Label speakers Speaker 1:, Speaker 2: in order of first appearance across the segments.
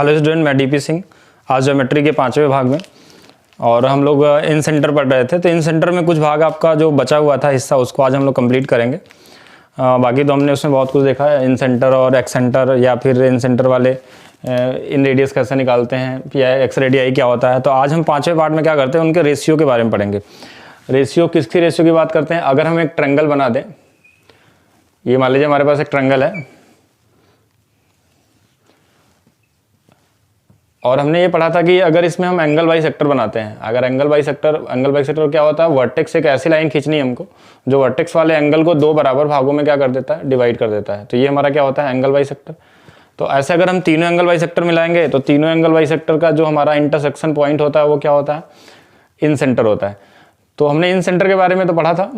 Speaker 1: Hello student, मैं DP Singh. आज geometry के 5वें भाग में और हम लोग इन सेंटर पढ़ रहे थे। तो इन सेंटर में कुछ भाग आपका जो बचा हुआ था हिस्सा, उसको आज हम लोग कंप्लीट करेंगे। बाकी तो हमने उसमें बहुत कुछ देखा है, इन सेंटर और एक्स सेंटर, या फिर इन सेंटर वाले इन रेडियस कैसे निकालते हैं, या एक्स रेडियाई क्या होता है। तो आज हम 5वें पार्ट में क्या करते हैं, उनके रेशियो के बारे में पढ़ेंगे। रेशियो, किसकी रेशियो की बात करते हैं? अगर हम एक ट्रायंगल बना दें, ये मान लीजिए हमारे पास एक ट्रायंगल है और हमने ये पढ़ा था कि अगर इसमें हम एंगल बाई सेक्टर बनाते हैं, अगर एंगल बाई सेक्टर क्या होता है? वर्टेक्स से एक ऐसी लाइन खींचनी है हमको जो वर्टेक्स वाले एंगल को दो बराबर भागों में क्या कर देता है? डिवाइड कर देता है। तो ये हमारा क्या होता है? Angle by sector. तो ऐसे अगर हम तीनों एंगल बाई सेक्टर मिलाएंगे तो तीनों एंगल बाई सेक्टर का जो हमारा इंटरसेक्शन पॉइंट होता है वो क्या होता है? इन सेंटर होता है। तो हमने इन सेंटर के बारे में तो पढ़ा था,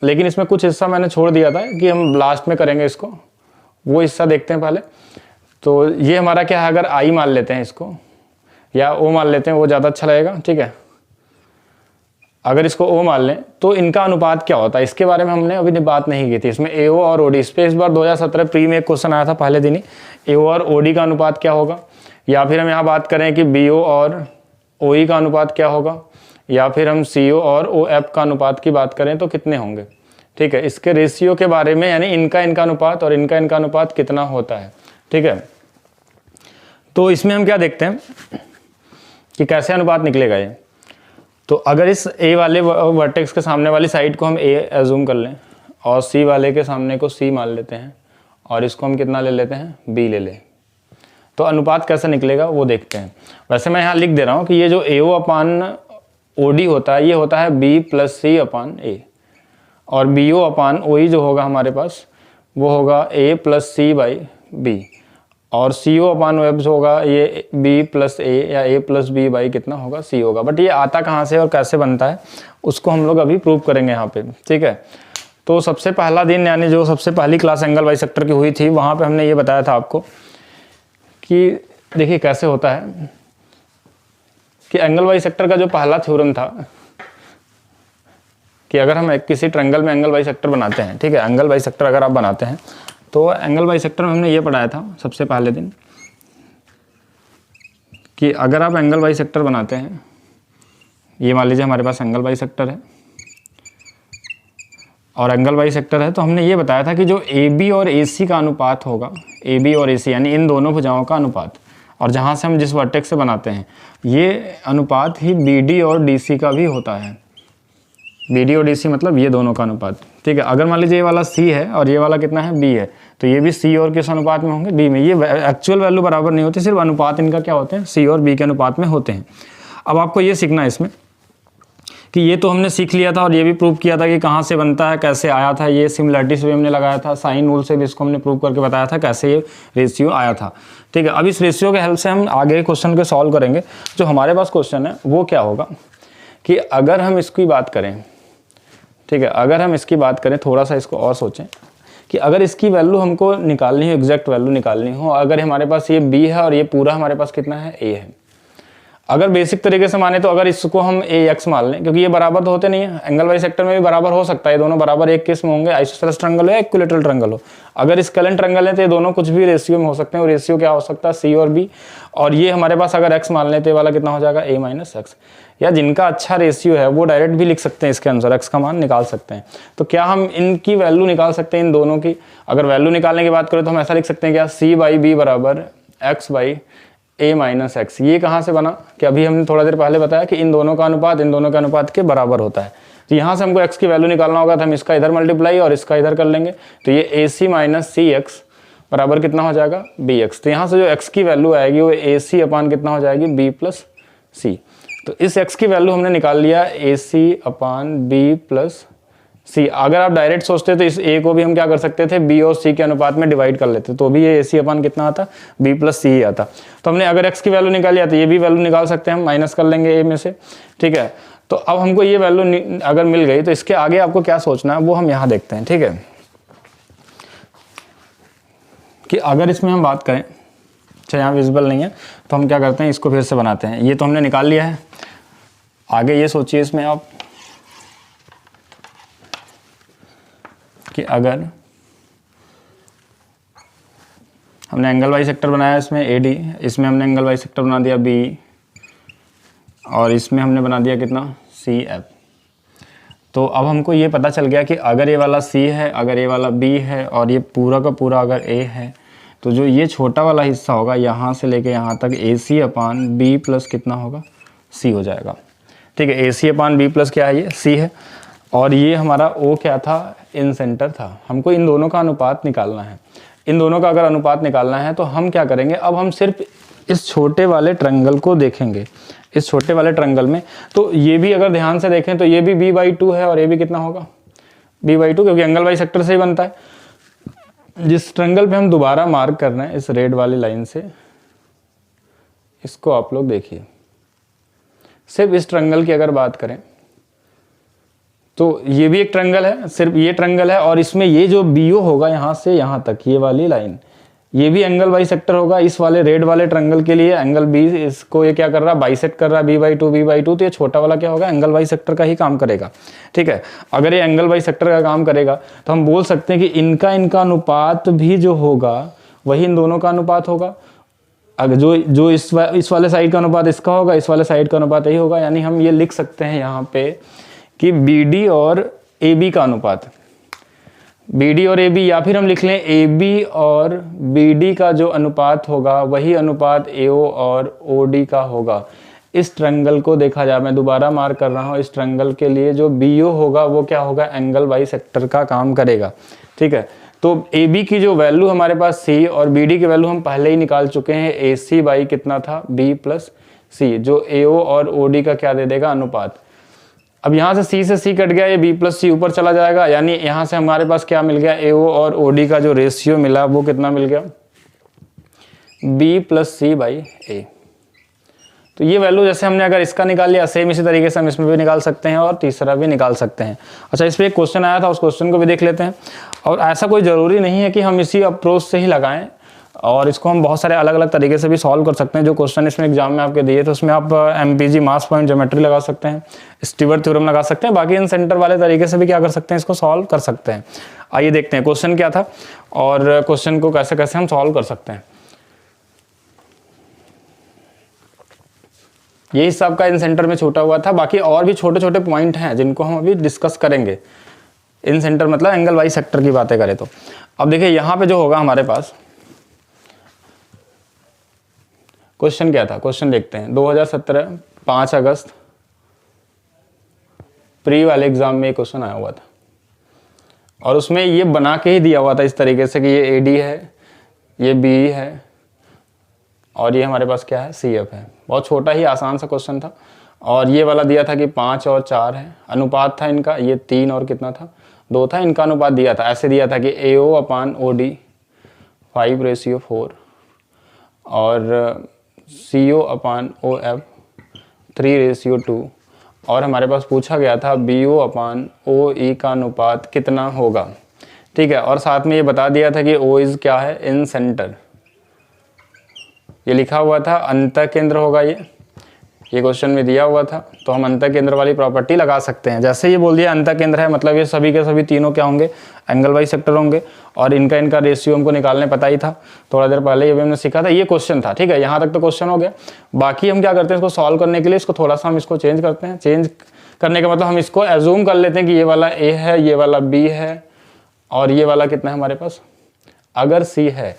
Speaker 1: लेकिन इसमें कुछ हिस्सा मैंने छोड़ दिया था कि हम लास्ट में करेंगे इसको, वो हिस्सा देखते हैं पहले। तो ये हमारा क्या है, अगर आई मान लेते हैं इसको, या ओ मान लेते हैं, वो ज़्यादा अच्छा लगेगा, ठीक है। अगर इसको ओ मान लें तो इनका अनुपात क्या होता है, इसके बारे में हमने अभी बात नहीं की थी। इसमें एओ और ओडी, इस पर इस बार 2017 प्री में एक क्वेश्चन आया था पहले दिन ही, एओ और ओडी का अनुपात क्या होगा। या फिर हम यहाँ बात करें कि बीओ और ओई का अनुपात क्या होगा, या फिर हम सीओ और ओ एफ का अनुपात की बात करें तो कितने होंगे, ठीक है। इसके रेशियो के बारे में, यानी इनका अनुपात और इनका अनुपात कितना होता है, ठीक है। तो इसमें हम क्या देखते हैं कि कैसे अनुपात निकलेगा ये। तो अगर इस ए वाले वर्टेक्स के सामने वाली साइड को हम ए एज्यूम कर लें और सी वाले के सामने को सी मान लेते हैं और इसको हम कितना ले लेते हैं? बी ले लें, तो अनुपात कैसे निकलेगा वो देखते हैं। वैसे मैं यहाँ लिख दे रहा हूँ कि ये जो एओ अपान ओडी होता है, ये होता है बी प्लस सी अपान ए, और बी ओ अपान ओ ई जो होगा हमारे पास वो होगा ए प्लस सी बाई बी, और सी ओ अपान वेब होगा ये बी प्लस ए या ए प्लस बी बाई कितना होगा? सी होगा। बट ये आता कहाँ से और कैसे बनता है उसको हम लोग अभी प्रूव करेंगे यहाँ पे, ठीक है। तो सबसे पहला दिन, यानी जो सबसे पहली क्लास एंगल बाई सेक्टर की हुई थी, वहाँ पे हमने ये बताया था आपको कि देखिए कैसे होता है कि एंगल बाई सेक्टर का जो पहला थ्योरम था कि अगर हम किसी ट्रायंगल में एंगल बाई सेक्टर बनाते हैं, ठीक है, एंगल बाई सेक्टर अगर आप बनाते हैं तो एंगल बाई सेक्टर में हमने ये पढ़ाया था सबसे पहले दिन कि अगर आप एंगल बाई सेक्टर बनाते हैं, ये मान लीजिए हमारे पास एंगल बाई सेक्टर है और एंगल बाई सेक्टर है, तो हमने ये बताया था कि जो ए बी और ए सी का अनुपात होगा, ए बी और ए सी यानी इन दोनों भुजाओं का अनुपात, और जहाँ से हम जिस वर्टेक्स से बनाते हैं ये अनुपात ही बी डी और डी सी का भी होता है। बी डी और डी सी मतलब ये दोनों का अनुपात, ठीक है। अगर मान लीजिए ये वाला सी है और ये वाला कितना है? बी है, तो ये भी सी और किस अनुपात में होंगे? डी में। ये एक्चुअल वैल्यू बराबर नहीं होती, सिर्फ अनुपात इनका क्या होते हैं? सी और बी के अनुपात में होते हैं। अब आपको ये सीखना है इसमें कि ये तो हमने सीख लिया था और ये भी प्रूव किया था कि कहाँ से बनता है, कैसे आया था। ये सिमिलरिटी से भी हमने लगाया था, साइन रूल से भी इसको हमने प्रूव करके बताया था कैसे ये रेशियो आया था, ठीक है। अब इस रेशियो के हेल्प से हम आगे क्वेश्चन को सॉल्व करेंगे। जो हमारे पास क्वेश्चन है वो क्या होगा कि अगर हम इसकी बात करें, ठीक है, अगर हम इसकी बात करें, थोड़ा सा इसको और सोचें कि अगर इसकी वैल्यू हमको निकालनी हो, एग्जैक्ट वैल्यू निकालनी हो, अगर हमारे पास ये b है और ये पूरा हमारे पास कितना है? a है। अगर बेसिक तरीके से माने तो अगर इसको हम ax मान लें, क्योंकि ये बराबर तो होते नहीं है, एंगल बाई सेक्टर में भी बराबर हो सकता है, ये दोनों बराबर एक किस्म होंगे, आइसोसेलेस ट्रायंगल हो या इक्विलैटरल ट्रायंगल हो। अगर स्केलेन ट्रायंगल है तो ये दोनों कुछ भी रेशियो में हो सकते हैं, और रेशियो क्या हो सकता है? c और b। और ये हमारे पास अगर x मान लें तो ये वाला कितना हो जाएगा? a minus x. या जिनका अच्छा रेशियो है वो डायरेक्ट भी लिख सकते हैं, इसके अनुसार x का मान निकाल सकते हैं। तो क्या हम इनकी वैल्यू निकाल सकते हैं, इन दोनों की? अगर वैल्यू निकालने की बात करें तो हम ऐसा लिख सकते हैं क्या? c बाई बी बराबर x by a minus x. ये कहाँ से बना कि अभी हमने थोड़ा देर पहले बताया कि इन दोनों का अनुपात इन दोनों के अनुपात के बराबर होता है। तो यहाँ से हमको x की वैल्यू निकालना होगा तो हम इसका इधर मल्टीप्लाई और इसका इधर कर लेंगे, तो ये ए सी माइनस सी एक्स बराबर कितना हो जाएगा? B X. तो यहाँ से जो x की वैल्यू आएगी वो ए सी अपान कितना हो जाएगी? बी प्लस सी। तो इस x की वैल्यू हमने निकाल लिया ए सी अपान बी प्लस सी। अगर आप डायरेक्ट सोचते तो इस a को भी हम क्या कर सकते थे? b और c के अनुपात में डिवाइड कर लेते, तो भी ये ac अपान कितना आता? b प्लस सी ही आता। तो हमने अगर x की वैल्यू निकाली है तो ये भी वैल्यू निकाल सकते हैं हम, माइनस कर लेंगे a में से, ठीक है। तो अब हमको ये वैल्यू अगर मिल गई तो इसके आगे आपको क्या सोचना है वो हम यहाँ देखते हैं, ठीक है। कि अगर इसमें हम बात करें, अच्छा यहाँ विजिबल नहीं है तो हम क्या करते हैं, इसको फिर से बनाते हैं। ये तो हमने निकाल लिया है, आगे ये सोचिए इसमें आप कि अगर हमने एंगल वाई सेक्टर बनाया इसमें AD, इसमें हमने एंगल वाई सेक्टर बना दिया B, और इसमें हमने बना दिया कितना CF। तो अब हमको ये पता चल गया कि अगर ये वाला C है, अगर ये वाला B है और ये पूरा का पूरा अगर A है, तो जो ये छोटा वाला हिस्सा होगा यहाँ से लेके यहाँ तक AC अपान B प्लस कितना होगा C हो जाएगा। ठीक है, AC अपान B प्लस क्या है, ये C है, और ये हमारा O क्या था, इन सेंटर था। हमको इन दोनों का अनुपात निकालना है। इन दोनों का अगर अनुपात निकालना है तो हम क्या करेंगे, अब हम सिर्फ इस छोटे वाले ट्रायंगल को देखेंगे। इस छोटे वाले ट्रायंगल में तो ये भी अगर ध्यान से देखें तो ये भी B/2 है और ये भी कितना होगा B/2, क्योंकि एंगल वाई सेक्टर से ही बनता है। जिस ट्रायंगल पे हम दोबारा मार्क कर रहे हैं इस रेड वाली लाइन से, इसको आप लोग देखिए, सिर्फ इस ट्रायंगल की अगर बात करें तो ये भी एक ट्रायंगल है, सिर्फ ये ट्रायंगल है, और इसमें ये जो BO होगा यहाँ से यहाँ तक ये वाली लाइन, ये भी एंगल वाई सेक्टर होगा। इस वाले रेड वाले ट्रायंगल के लिए एंगल B, इसको ये क्या कर रहा है, बाइसेक्ट कर रहा है B/2, तो ये छोटा वाला क्या होगा, एंगल वाई सेक्टर का ही काम करेगा। ठीक है, अगर ये एंगल वाई सेक्टर का काम करेगा तो हम बोल सकते हैं कि इनका अनुपात भी जो होगा वही इन दोनों का अनुपात होगा। अगर जो इस वाले साइड का अनुपात इसका होगा, इस वाले साइड का अनुपात यही होगा। यानी हम ये लिख सकते हैं यहाँ पे कि BD और AB का अनुपात, BD और AB, या फिर हम लिख लें AB और BD का जो अनुपात होगा वही अनुपात AO और OD का होगा। इस ट्रायंगल को देखा जाए, मैं दोबारा मार्क कर रहा हूँ, इस ट्रायंगल के लिए जो BO होगा वो क्या होगा, एंगल वाई सेक्टर का काम करेगा। ठीक है, तो AB की जो वैल्यू हमारे पास C और BD की वैल्यू हम पहले ही निकाल चुके हैं, AC बाई कितना था B प्लस C, जो AO और OD का क्या दे देगा, अनुपात। अब यहाँ से C से C कट गया, ये B प्लस C ऊपर चला जाएगा, यानी यहाँ से हमारे पास क्या मिल गया, AO और OD का जो रेशियो मिला वो कितना मिल गया, B plus C by A। तो ये वैल्यू जैसे हमने अगर इसका निकाल लिया, सेम इसी तरीके से हम इसमें भी निकाल सकते हैं और तीसरा भी निकाल सकते हैं। अच्छा, इस पर एक क्वेश्चन आया था, उस क्वेश्चन को भी देख लेते हैं। और ऐसा कोई ज़रूरी नहीं है कि हम इसी अप्रोच से ही लगाएं, और इसको हम बहुत सारे अलग अलग तरीके से भी सॉल्व कर सकते हैं। जो क्वेश्चन इसमें एग्जाम में आपके दिए तो उसमें आप MPG मास पॉइंट ज्योमेट्री लगा सकते हैं, स्टीवर्ट थ्योरम लगा सकते हैं, बाकी इन सेंटर वाले तरीके से भी क्या कर सकते हैं, इसको सॉल्व कर सकते हैं। आइए देखते हैं क्वेश्चन क्या था और क्वेश्चन को कैसे कैसे हम सॉल्व कर सकते हैं। ये हिस्सा आपका इन सेंटर में छूटा हुआ था, बाकी और भी छोटे छोटे पॉइंट हैं जिनको हम अभी डिस्कस करेंगे। इन सेंटर मतलब एंगल वाई सेक्टर की बातें करें तो अब देखिए यहाँ पे जो होगा हमारे पास क्वेश्चन क्या था, क्वेश्चन देखते हैं। 2017 5 अगस्त प्री वाले एग्जाम में क्वेश्चन आया हुआ था और उसमें ये बना के ही दिया हुआ था इस तरीके से कि ये AD है, ये B है और ये हमारे पास क्या है, CF है। बहुत छोटा ही आसान सा क्वेश्चन था। और ये वाला दिया था कि 5 और 4 है, अनुपात था इनका, ये 3 और कितना था, 2 था, इनका अनुपात दिया था। ऐसे दिया था कि AO अपान OD 5/4 और CO अपान OF 3/2 और हमारे पास पूछा गया था BO अपान OE का अनुपात कितना होगा। ठीक है, और साथ में ये बता दिया था कि O इज क्या है, इन सेंटर, ये लिखा हुआ था, अंतः केंद्र होगा ये क्वेश्चन में दिया हुआ था। तो हम अंतः केंद्र वाली प्रॉपर्टी लगा सकते हैं। जैसे ये बोल दिया अंतः केंद्र है, मतलब ये सभी के सभी तीनों क्या होंगे, एंगल वाई सेक्टर होंगे और इनका रेशियो हमको निकालने पता ही था, थोड़ा देर पहले ये भी हमने सीखा था, ये क्वेश्चन था। ठीक है, यहाँ तक तो क्वेश्चन हो गया। बाकी हम क्या करते हैं, इसको सॉल्व करने के लिए इसको थोड़ा सा हम इसको चेंज करते हैं। चेंज करने का मतलब हम इसको एज्यूम कर लेते हैं कि ये वाला A है, ये वाला B है और ये वाला कितना है हमारे पास, अगर C है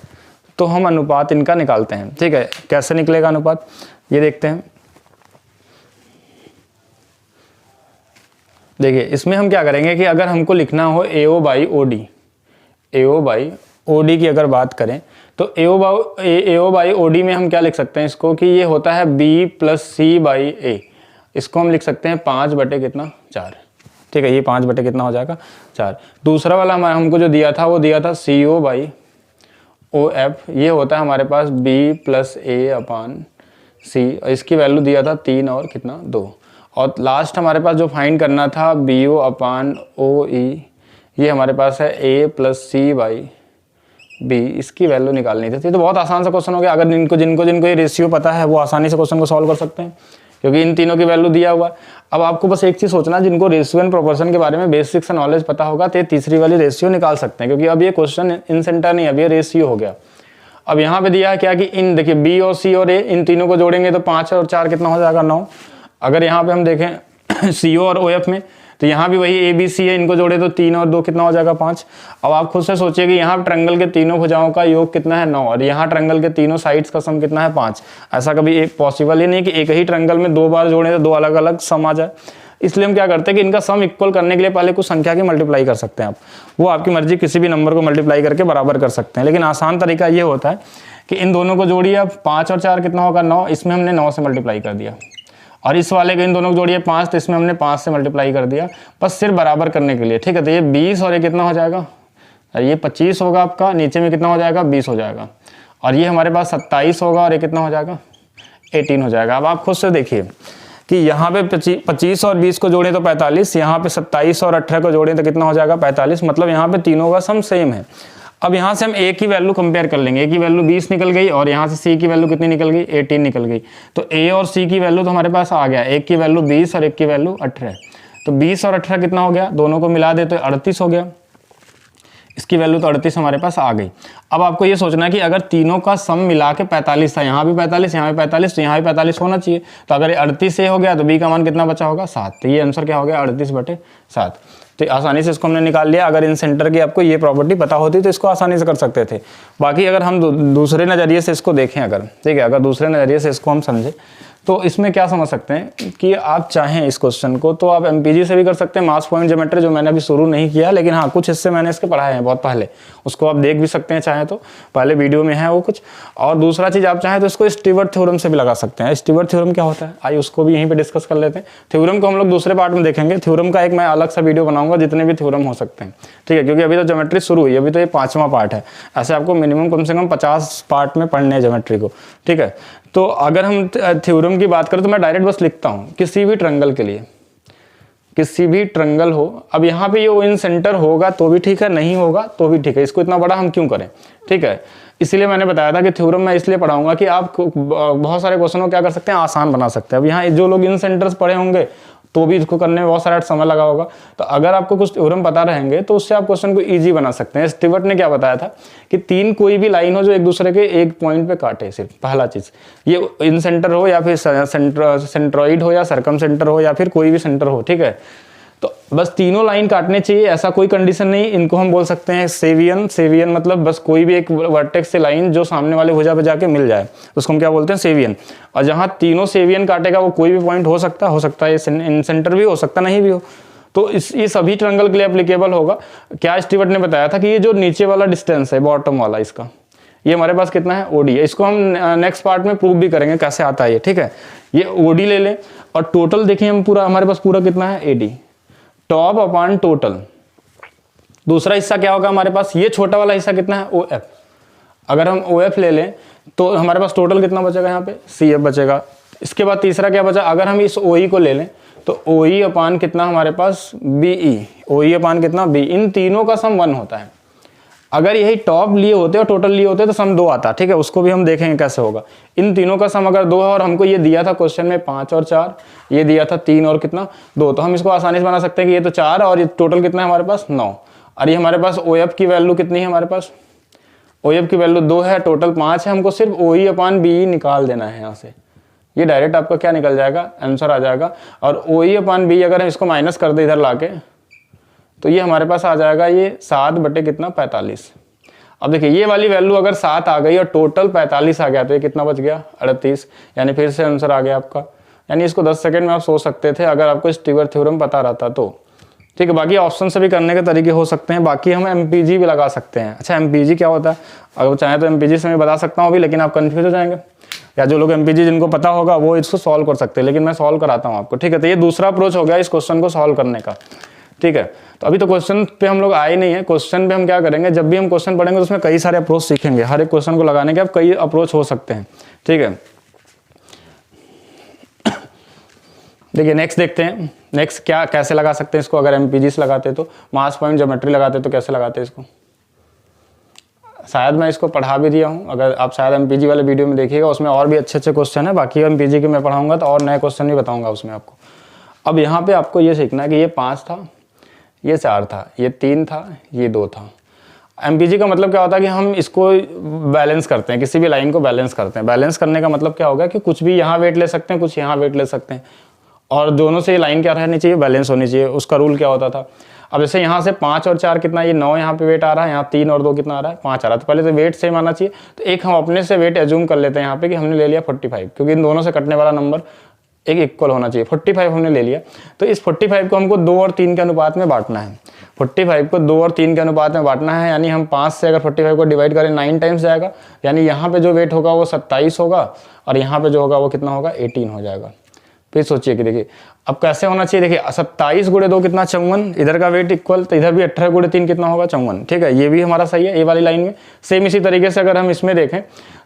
Speaker 1: तो हम अनुपात इनका निकालते हैं। ठीक है, कैसे निकलेगा अनुपात ये देखते हैं। देखिए इसमें हम क्या करेंगे कि अगर हमको लिखना हो AO बाई OD की अगर बात करें तो AO बाई OD में हम क्या लिख सकते हैं इसको, कि ये होता है B plus C by A। इसको हम लिख सकते हैं 5/4। ठीक है, ये 5 कितना हो जाएगा, 4। दूसरा वाला हमको जो दिया था वो दिया था CO बाई OF, ये होता है हमारे पास B plus A upon C, इसकी वैल्यू दिया था 3 और कितना 2। और लास्ट हमारे पास जो फाइंड करना था BO अपान OE, ये हमारे पास है A plus C by B, इसकी वैल्यू निकालनी थी। तो बहुत आसान सा क्वेश्चन हो गया। अगर जिनको ये रेशियो पता है वो आसानी से क्वेश्चन को सॉल्व कर सकते हैं, क्योंकि इन तीनों की वैल्यू दिया हुआ। अब आपको बस एक चीज़ सोचना, जिनको रेशियो एंड प्रोपोर्शन के बारे में बेसिक सा नॉलेज पता होगा तो ये तीसरी वाली रेशियो निकाल सकते हैं, क्योंकि अब ये क्वेश्चन इन सेंटर नहीं, अब ये रेशियो हो गया। अब यहाँ पे दिया है क्या कि इन देखिए बी और सी और ए इन तीनों को जोड़ेंगे तो 5 और 4 कितना हो जाएगा 9। अगर यहाँ पे हम देखें सी ओ और ओ एफ में तो यहाँ भी वही ए बी सी है, इनको जोड़े तो 3 और 2 कितना हो जाएगा 5। अब आप खुद से सोचिए कि यहाँ ट्रायंगल के तीनों भुजाओं का योग कितना है 9 और यहाँ ट्रायंगल के तीनों साइड्स का सम कितना है 5। ऐसा कभी एक पॉसिबल ही नहीं कि एक ही ट्रायंगल में 2 बार जोड़े तो 2 अलग अलग सम आ जाए। इसलिए हम क्या करते हैं कि इनका सम इक्वल करने के लिए पहले कुछ संख्या की मल्टीप्लाई कर सकते हैं आप, वो आपकी मर्जी किसी भी नंबर को मल्टीप्लाई करके बराबर कर सकते हैं। लेकिन आसान तरीका ये होता है कि इन दोनों को जोड़िए, अब 5 और 4 कितना होगा 9, इसमें हमने 9 से मल्टीप्लाई कर दिया। और इस वाले को इन दोनों को जोड़िए 5 तो इसमें हमने 5 से मल्टीप्लाई कर दिया, बस सिर्फ बराबर करने के लिए। ठीक है, तो ये 20 और ये कितना हो जाएगा, ये 25 होगा आपका, नीचे में कितना हो जाएगा 20 हो जाएगा। और ये हमारे पास 27 होगा और ये कितना हो जाएगा 18 हो जाएगा। अब आप खुद से देखिए कि यहाँ पे 25 और 20 को जोड़ें तो 45, यहाँ पे 27 और 18 को जोड़ें तो कितना हो जाएगा 45, मतलब यहाँ पे तीनों का सम सेम है। अब यहाँ से हम ए की वैल्यू कंपेयर कर लेंगे, ए की वैल्यू 20 निकल गई और यहाँ से सी की वैल्यू कितनी निकल गई 18 निकल गई। तो ए और सी की वैल्यू तो हमारे पास आ गया, एक की वैल्यू 20 और एक की वैल्यू 18। तो 20 और 18 कितना हो गया, दोनों को मिला दे तो 38 हो गया, इसकी वैल्यू तो 38 हमारे पास आ गई। अब आपको ये सोचना है कि अगर तीनों का सम मिला के 45 था, यहाँ भी 45 यहाँ भी 45 तो यहाँ भी 45 होना चाहिए। तो अगर ये 38 से हो गया तो बी का मान कितना बचा होगा 7। तो ये आंसर क्या हो गया 38/7। तो आसानी से इसको हमने निकाल लिया। अगर इन सेंटर की आपको ये प्रॉपर्टी पता होती तो इसको आसानी से कर सकते थे। बाकी अगर हम दूसरे नज़रिए से इसको देखें, अगर ठीक है, अगर दूसरे नज़रिए से इसको हम समझें तो इसमें क्या समझ सकते हैं कि आप चाहें इस क्वेश्चन को तो आप एमपीजी से भी कर सकते हैं, मास पॉइंट ज्योमेट्री, जो मैंने अभी शुरू नहीं किया, लेकिन हाँ कुछ हिस्से मैंने इसके पढ़ाए हैं बहुत पहले, उसको आप देख भी सकते हैं चाहे तो, पहले वीडियो में है वो कुछ। और दूसरा चीज़ आप चाहें तो इसको स्टीवर्ट थ्योरम से भी लगा सकते हैं। स्टीवर्ट थ्योरम क्या होता है, आइए उसको भी यहीं पर डिस्कस कर लेते हैं। थ्योरम को हम लोग दूसरे पार्ट में देखेंगे, थ्योरम का एक मैं अलग सा वीडियो बनाऊंगा, जितने भी थ्योरम हो सकते हैं, ठीक है, क्योंकि अभी तो ज्योमेट्री शुरू हुई है, अभी तो ये 5वां पार्ट है। ऐसे आपको मिनिमम कम से कम 50 पार्ट में पढ़ने हैं ज्योमेट्री को, ठीक है। तो अगर हम थ्योरम की बात करें तो मैं डायरेक्ट बस लिखता हूँ किसी भी ट्रायंगल के लिए, किसी भी ट्रायंगल हो। अब यहाँ पे ये इन सेंटर होगा तो भी ठीक है, नहीं होगा तो भी ठीक है, इसको इतना बड़ा हम क्यों करें, ठीक है। इसीलिए मैंने बताया था कि थ्योरम मैं इसलिए पढ़ाऊंगा कि आप बहुत सारे क्वेश्चनों को क्या कर सकते हैं, आसान बना सकते हैं। अब यहाँ जो लोग इन सेंटर्स पढ़े होंगे तो भी इसको करने में बहुत सारा समय लगा होगा। तो अगर आपको कुछ थ्योरम पता रहेंगे तो उससे आप क्वेश्चन को इजी बना सकते हैं। स्टीवर्ट ने क्या बताया था कि 3 कोई भी लाइन हो जो एक दूसरे के एक पॉइंट पे काटे, सिर्फ पहला चीज ये इन सेंटर हो या फिर सेंट्रॉइड हो या सर्कम सेंटर हो या फिर कोई भी सेंटर हो, ठीक है। तो बस तीनों लाइन काटने चाहिए, ऐसा कोई कंडीशन नहीं। इनको हम बोल सकते हैं सेवियन। सेवियन मतलब बस कोई भी एक वर्टेक्स से लाइन जो सामने वाले भुजा पे जाके मिल जाए, उसको हम क्या बोलते हैं सेवियन। और जहां तीनों सेवियन काटेगा वो कोई भी पॉइंट हो सकता है इन सेंटर भी हो सकता, नहीं भी हो। तो ये सभी ट्रायंगल के लिए एप्लीकेबल होगा। क्या स्टीवर्ट ने बताया था कि ये जो नीचे वाला डिस्टेंस है बॉटम वाला, इसका ये हमारे पास कितना है ओडी है। इसको हम नेक्स्ट पार्ट में प्रूव भी करेंगे कैसे आता है ये, ठीक है। ये ओडी ले लें और टोटल देखें हम पूरा, हमारे पास पूरा कितना है एडी, टॉप अपॉन टोटल। दूसरा हिस्सा क्या होगा हमारे पास, ये छोटा वाला हिस्सा कितना है ओ एफ। अगर हम ओ एफ ले लें तो हमारे पास टोटल कितना बचेगा, यहाँ पे सी एफ बचेगा। इसके बाद तीसरा क्या बचा, अगर हम इस ओ ई को ले लें तो ओ ई अपान कितना हमारे पास बी ई, ओ ई अपान कितना बी। इन तीनों का सम 1 होता है। अगर यही टॉप लिए होते और टोटल लिए होते तो सम 2 आता, ठीक है। उसको भी हम देखेंगे कैसे होगा। इन तीनों का सम अगर 2 है और हमको ये दिया था क्वेश्चन में 5 और 4, ये दिया था 3 और कितना 2, तो हम इसको आसानी से बना सकते हैं कि ये तो 4 और ये टोटल कितना है हमारे पास 9। और ये हमारे पास ओ एफ की वैल्यू कितनी है, हमारे पास ओ एफ की वैल्यू 2 है, टोटल 5 है। हमको सिर्फ ओ ई अपान बी ई निकाल देना है यहाँ से, ये डायरेक्ट आपका क्या निकल जाएगा, आंसर आ जाएगा। और ओ ई अपान बी अगर हम इसको माइनस कर दे इधर लाके तो ये हमारे पास आ जाएगा ये 7 बटे कितना 45। अब देखिए ये वाली वैल्यू अगर 7 आ गई और टोटल 45 आ गया तो ये कितना बच गया 38, यानी फिर से आंसर आ गया आपका। यानी इसको 10 सेकंड में आप सोच सकते थे अगर आपको स्टीवर्ट थ्योरम पता रहता तो, ठीक है। बाकी ऑप्शन से भी करने के तरीके हो सकते हैं। बाकी हम एमपीजी भी लगा सकते हैं। अच्छा एमपीजी क्या होता है, अगर चाहें तो एमपीजी से मैं बता सकता हूँ अभी, लेकिन आप कन्फ्यूज हो जाएंगे। या जो लोग एमपीजी जिनको पता होगा वो इसको सॉल्व कर सकते हैं, लेकिन मैं सॉल्व कराता हूँ आपको, ठीक है। तो ये दूसरा अप्रोच हो गया इस क्वेश्चन को सॉल्व करने का, ठीक है। तो अभी तो क्वेश्चन पे हम लोग आए नहीं है। क्वेश्चन पे हम क्या करेंगे, जब भी हम क्वेश्चन पढ़ेंगे तो उसमें कई सारे अप्रोच सीखेंगे। हर एक क्वेश्चन को लगाने के अब कई अप्रोच हो सकते हैं, ठीक है। देखिए नेक्स्ट देखते हैं, नेक्स्ट क्या कैसे लगा सकते हैं इसको। अगर एमपीजी से लगाते तो, मास पॉइंट ज्योमेट्री लगाते तो कैसे लगाते इसको। शायद मैं इसको पढ़ा भी दिया हूँ, अगर आप शायद एमपीजी वाले वीडियो में देखिएगा, उसमें और भी अच्छे अच्छे क्वेश्चन है। बाकी एमपीजी के मैं पढ़ाऊंगा तो और नए क्वेश्चन भी बताऊंगा उसमें आपको। अब यहाँ पे आपको ये सीखना है कि ये 5 था, ये 4 था, ये 3 था, ये 2 था। एमपीजी का मतलब क्या होता है कि हम इसको बैलेंस करते हैं, किसी भी लाइन को बैलेंस करते हैं। बैलेंस करने का मतलब क्या होगा कि कुछ भी यहाँ वेट ले सकते हैं, कुछ यहाँ वेट ले सकते हैं, और दोनों से ये लाइन क्या रहनी चाहिए, बैलेंस होनी चाहिए। उसका रूल क्या होता था, अब जैसे यहाँ से 5 और 4 कितना, ये 9 यहाँ पे वेट आ रहा है, यहाँ 3 और 2 कितना आ रहा है, 5 आ रहा है। तो पहले तो वेट सेम आना चाहिए। तो एक हम अपने से वेट एज्यूम कर लेते हैं यहाँ पे कि हमने ले लिया 45, क्योंकि इन दोनों से कटने वाला नंबर एक इक्वल होना चाहिए। 45 हमने ले लिया, तो इस 45 को हमको 2 और 3 के अनुपात में बांटना है। 45 को 2 और 3 के अनुपात में बांटना है, यानी हम 5 से अगर 45 को डिवाइड करें 9 टाइम्स जाएगा, यानी यहाँ पे जो वेट होगा वो 27 होगा, और यहाँ पे जो होगा वो कितना होगा, 18 हो जाएगा। फिर सोचिए कि देखिए अब कैसे होना चाहिए, देखिए 27 गुणे 2 कितना, 54, इधर का वेट इक्वल, तो इधर भी 18 गुणे 3 कितना होगा, 54। ठीक है, ये भी हमारा सही है, ये वाली लाइन में। सेम इसी तरीके से अगर हम इसमें देखें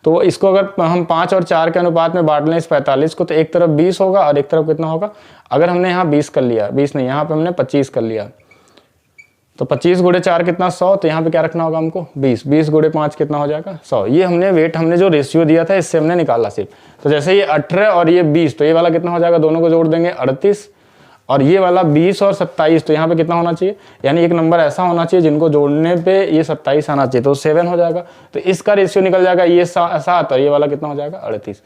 Speaker 1: तो इसको अगर हम 5 और 4 के अनुपात में बांट लें इस 45 को, तो एक तरफ 20 होगा और एक तरफ कितना होगा, अगर हमने यहाँ 20 कर लिया, 20 नहीं, यहाँ पे हमने 25 कर लिया, तो 25 गुणे 4 कितना, 100, तो यहाँ पे क्या रखना होगा हमको, 20, 20 गुणे 5 कितना हो जाएगा, 100। ये हमने वेट, हमने जो रेशियो दिया था इससे हमने निकाला सिर्फ। तो जैसे ये 18 और ये 20, तो ये वाला कितना हो जाएगा, दोनों को जोड़ देंगे 38, और ये वाला 20 और 27, तो यहाँ पे कितना होना चाहिए, यानी एक नंबर ऐसा होना चाहिए जिनको जोड़ने पे ये 27 आना चाहिए, तो 7 हो जाएगा। तो इसका रेशियो निकल जाएगा ये 7, और ये वाला कितना हो जाएगा, 38।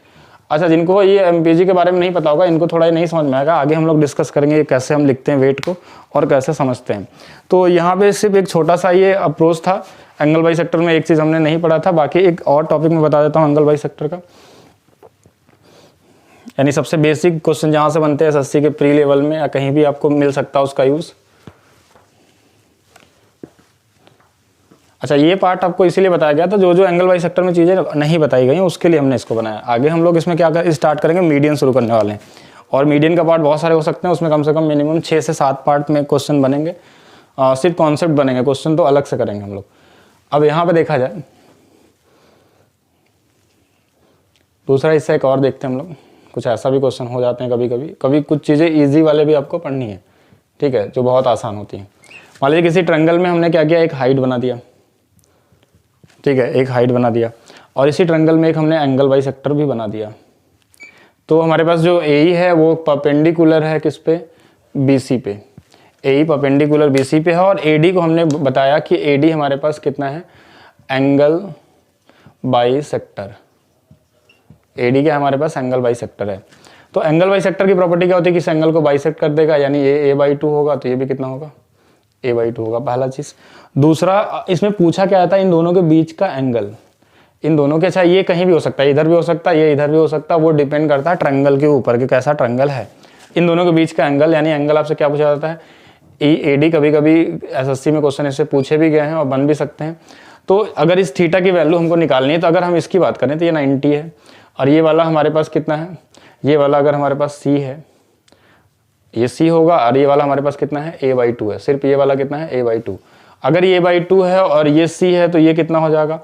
Speaker 1: अच्छा, जिनको ये एमपीजी के बारे में नहीं पता होगा, इनको थोड़ा ये नहीं समझ में आएगा, आगे हम लोग डिस्कस करेंगे कैसे हम लिखते हैं वेट को और कैसे समझते हैं। तो यहाँ पे सिर्फ एक छोटा सा ये अप्रोच था। एंगल बाई सेक्टर में एक चीज़ हमने नहीं पढ़ा था, बाकी एक और टॉपिक में बता देता हूँ एंगल बाई सेक्टर का। यानी सबसे बेसिक क्वेश्चन जहाँ से बनते हैं एसएससी के प्री लेवल में, या कहीं भी आपको मिल सकता है उसका यूज़। अच्छा, ये पार्ट आपको इसीलिए बताया गया था, जो जो एंगल बाई सेक्टर में चीज़ें नहीं बताई गई हैं उसके लिए हमने इसको बनाया। आगे हम लोग इसमें क्या स्टार्ट करेंगे, मीडियन शुरू करने वाले हैं, और मीडियन का पार्ट बहुत सारे हो सकते हैं, उसमें कम से कम मिनिमम 6 से 7 पार्ट में क्वेश्चन बनेंगे, सिर्फ कॉन्सेप्ट बनेंगे, क्वेश्चन तो अलग से करेंगे हम लोग। अब यहाँ पे देखा जाए दूसरा हिस्सा एक और देखते हैं हम लोग, कुछ ऐसा भी क्वेश्चन हो जाते हैं कभी कुछ चीज़ें ईजी वाले भी आपको पढ़नी है, ठीक है, जो बहुत आसान होती हैं। मान लीजिए किसी ट्रायंगल में हमने क्या किया, एक हाइट बना दिया, ठीक है, एक हाइट बना दिया, और इसी ट्रायंगल में एक हमने एंगल बाई सेक्टर भी बना दिया। तो हमारे पास जो ए है वो परपेंडिकुलर है किस पे, बीसी पे। ए परपेंडिकुलर बीसी पे है, और एडी को हमने बताया कि एडी हमारे पास कितना है, एंगल बाई सेक्टर। एडी क्या हमारे पास, एंगल बाई सेक्टर है। तो एंगल बाई सेक्टर की प्रॉपर्टी क्या होती है कि इस एंगल को बाइसेक्ट कर देगा, यानी ये a/2 होगा, तो ये भी कितना होगा, a/2 होगा, पहला चीज़। दूसरा, इसमें पूछा क्या था, इन दोनों के बीच का एंगल, इन दोनों के, अच्छा ये कहीं भी हो सकता है, इधर भी हो सकता है, ये इधर भी हो सकता है, वो डिपेंड करता है ट्रायंगल के ऊपर कि कैसा ट्रायंगल है। इन दोनों के बीच का एंगल, यानी एंगल आपसे क्या पूछा जाता है, एडी। कभी कभी एसएससी में क्वेश्चन इससे पूछे भी गए हैं और बन भी सकते हैं। तो अगर इस थीटा की वैल्यू हमको निकालनी है, तो अगर हम इसकी बात करें तो ये 90 है, और ये वाला हमारे पास कितना है, ये वाला अगर हमारे पास c है, ये c होगा, और ये वाला हमारे पास कितना है, a/2 है, सिर्फ ये वाला कितना है, a/2। अगर ये a/2 है और ये c है, तो ये कितना हो जाएगा,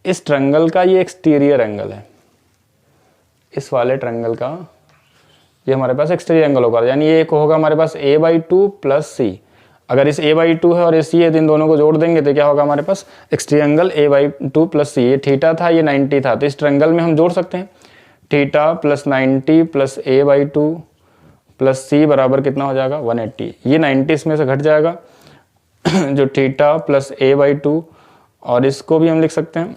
Speaker 1: इस ट्रायंगल का ये एक्सटीरियर एंगल है, इस वाले ट्रायंगल का ये हमारे पास एक्सटीरियर एंगल होगा, यानी ये एक होगा हमारे पास a/2 प्लस c। अगर इस a/2 है और ये c है, तो इन दोनों को जोड़ देंगे तो क्या होगा हमारे पास, exterior angle a/2 plus c। ये थीटा था, ये 90 था, तो इस ट्रायंगल में हम जोड़ सकते हैं theta plus 90 plus a/2 plus c बराबर कितना हो जाएगा, 180। ये 90 इसमें से घट जाएगा जो थीटा प्लस a/2, और इसको भी हम लिख सकते हैं,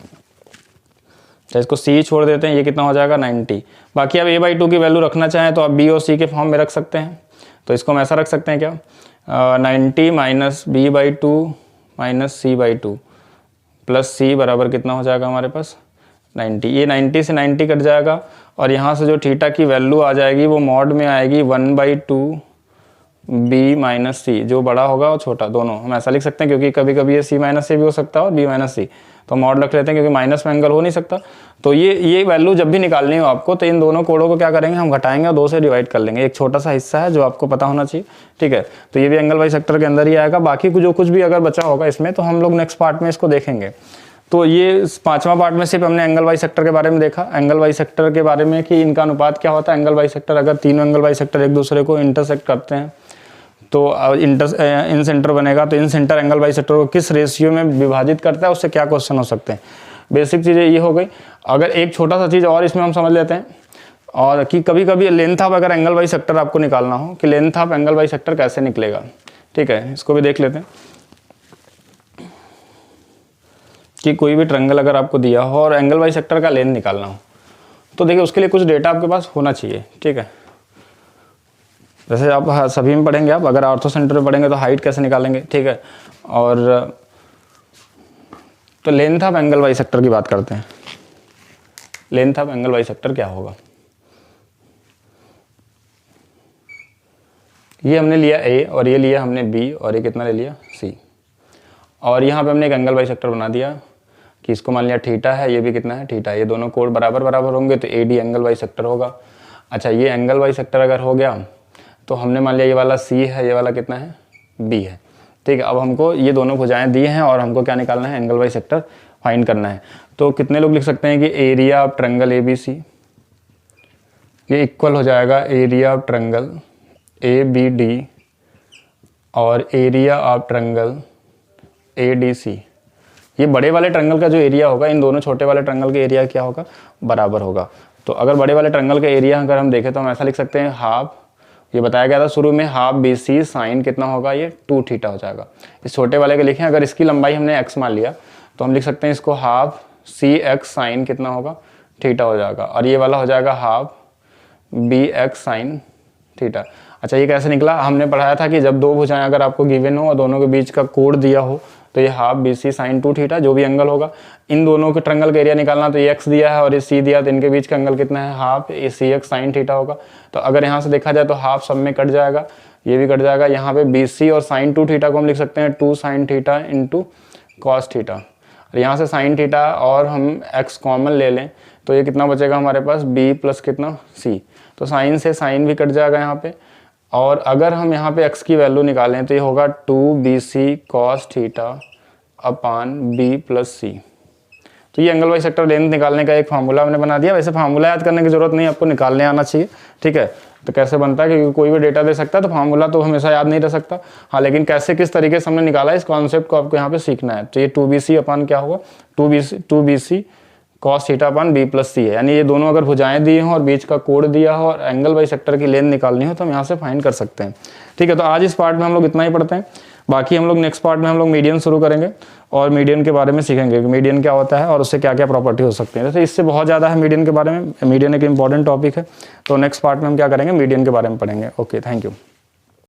Speaker 1: तो इसको c छोड़ देते हैं, ये कितना हो जाएगा 90। बाकी आप a/2 की वैल्यू रखना चाहें तो आप b और c के फॉर्म में रख सकते हैं। तो इसको हम ऐसा रख सकते हैं क्या, 90 minus b/2 minus c/2 plus c बराबर कितना हो जाएगा हमारे पास 90। ये 90 से 90 कट जाएगा, और यहाँ से जो थीटा की वैल्यू आ जाएगी वो मॉड में आएगी 1/2 b माइनस c, जो बड़ा होगा और छोटा, दोनों हम ऐसा लिख सकते हैं, क्योंकि कभी कभी ये c माइनस से भी हो सकता है और b माइनस c, तो मॉड रख लेते हैं क्योंकि माइनस में एंगल हो नहीं सकता। तो ये वैल्यू जब भी निकालनी हो आपको, तो इन दोनों कोड़ों को क्या करेंगे, हम घटाएंगे और 2 से डिवाइड कर लेंगे। एक छोटा सा हिस्सा है जो आपको पता होना चाहिए, ठीक है। तो ये भी एंगल बाई सेक्टर के अंदर ही आएगा। बाकी जो कुछ भी अगर बचा होगा इसमें, तो हम लोग नेक्स्ट पार्ट में इसको देखेंगे। तो ये 5वां पार्ट में सिर्फ हमने एंगल बाई सेक्टर के बारे में देखा, एंगल बाई सेक्टर के बारे में कि इनका अनुपात क्या होता है। एंगल बाई सेक्टर, अगर तीनों एंगल बाई सेक्टर एक दूसरे को इंटरसेक्ट करते हैं तो इन सेंटर बनेगा, तो इन सेंटर एंगल बाई सेक्टर को किस रेशियो में विभाजित करता है, उससे क्या क्वेश्चन हो सकते हैं। बेसिक चीज़ें ये हो गई। अगर एक छोटा सा चीज़ और इसमें हम समझ लेते हैं, और कि कभी कभी लेंथ ऑफ अगर एंगल बाई सेक्टर आपको निकालना हो कि length of angle by sector कैसे निकलेगा, ठीक है, इसको भी देख लेते हैं। कि कोई भी ट्रायंगल अगर आपको दिया हो और एंगल बाई सेक्टर का लेंथ निकालना हो, तो देखिए उसके लिए कुछ डेटा आपके पास होना चाहिए, ठीक है। जैसे आप सभी में पढ़ेंगे, आप अगर ऑर्थो सेंटर में पढ़ेंगे तो हाइट कैसे निकालेंगे, ठीक है। और तो length of angle by sector की बात करते हैं। Length of angle by sector क्या होगा, ये हमने लिया A और ये लिया हमने B और ये कितना ले लिया C, और यहाँ पे हमने एक एंगल बाई सेक्टर बना दिया कि इसको मान लिया थीटा है, ये भी कितना है थीटा, ये दोनों कोण बराबर बराबर होंगे तो AD एंगल बाई सेक्टर होगा। अच्छा, ये एंगल बाई सेक्टर अगर हो गया तो हमने मान लिया ये वाला C है, ये वाला कितना है B है, ठीक है। अब हमको ये दोनों भुजाएं दी हैं और हमको क्या निकालना है, एंगल बाई सेक्टर फाइंड करना है। तो कितने लोग लिख सकते हैं कि एरिया ऑफ ट्रायंगल ABC ये इक्वल हो जाएगा एरिया ऑफ ट्रायंगल ABD और एरिया ऑफ ट्रायंगल ADC। ये बड़े वाले ट्रायंगल का जो एरिया होगा इन दोनों छोटे वाले ट्रायंगल के एरिया क्या होगा, बराबर होगा। तो अगर बड़े वाले ट्रायंगल का एरिया अगर हम देखें तो हम ऐसा लिख सकते हैं हाफ, ये बताया गया था शुरू में, हाफ BC साइन कितना होगा, ये 2 थीटा हो जाएगा। इस छोटे वाले के लिखें, अगर इसकी लंबाई हमने x मान लिया तो हम लिख सकते हैं इसको हाफ CX साइन कितना होगा, थीटा हो जाएगा, और ये वाला हो जाएगा हाफ BX साइन थीटा। अच्छा, ये कैसे निकला, हमने पढ़ाया था कि जब दो भुजाएं अगर आपको गिवन हो और दोनों के बीच का कोण दिया हो तो ये हाफ BC साइन 2 थीटा जो भी एंगल होगा, इन दोनों के ट्रायंगल का एरिया निकालना, तो ये x दिया है और ये C दिया, तो इनके बीच का एंगल कितना है, हाफ CX साइन थीटा होगा। तो अगर यहाँ से देखा जाए तो हाफ सब में कट जाएगा, ये भी कट जाएगा, यहाँ पे BC और साइन 2 थीटा को हम लिख सकते हैं 2 sine theta into cos theta, और यहाँ से साइन थीटा और हम x कॉमन ले लें तो ये कितना बचेगा हमारे पास, B प्लस कितना C, तो साइन से साइन भी कट जाएगा यहाँ पे, और अगर हम यहाँ पे x की वैल्यू निकालें तो ये होगा 2BC cos theta upon B plus C। तो ये एंगल बाई सेक्टर लेंथ निकालने का एक फार्मूला हमने बना दिया। वैसे फार्मूला याद करने की जरूरत नहीं, आपको निकालने आना चाहिए, ठीक है। तो कैसे बनता है, क्योंकि कोई भी डेटा दे सकता है तो फार्मूला तो हमेशा याद नहीं रह सकता, हाँ, लेकिन कैसे किस तरीके से हमने निकाला इस कॉन्सेप्ट को आपको यहाँ पे सीखना है। तो ये 2BC अपान क्या होगा, 2BC cos theta upon B plus C है, यानी ये दोनों अगर भुजाएं दी हों और बीच का कोण दिया हो और एंगल बाई सेक्टर की लेंथ निकालनी हो तो हम यहाँ से फाइंड कर सकते हैं, ठीक है। तो आज इस पार्ट में हम लोग इतना ही पढ़ते हैं, बाकी हम लोग नेक्स्ट पार्ट में हम लोग मीडियन शुरू करेंगे और मीडियन के बारे में सीखेंगे कि मीडियन क्या होता है और उससे क्या क्या प्रॉपर्टी हो सकती है। जैसे इससे बहुत ज़्यादा है मीडियन के बारे में, मीडियन एक इंपॉर्टेंट टॉपिक है, तो नेक्स्ट पार्ट में हम क्या करेंगे, मीडियन के बारे में पढ़ेंगे। Okay, thank you.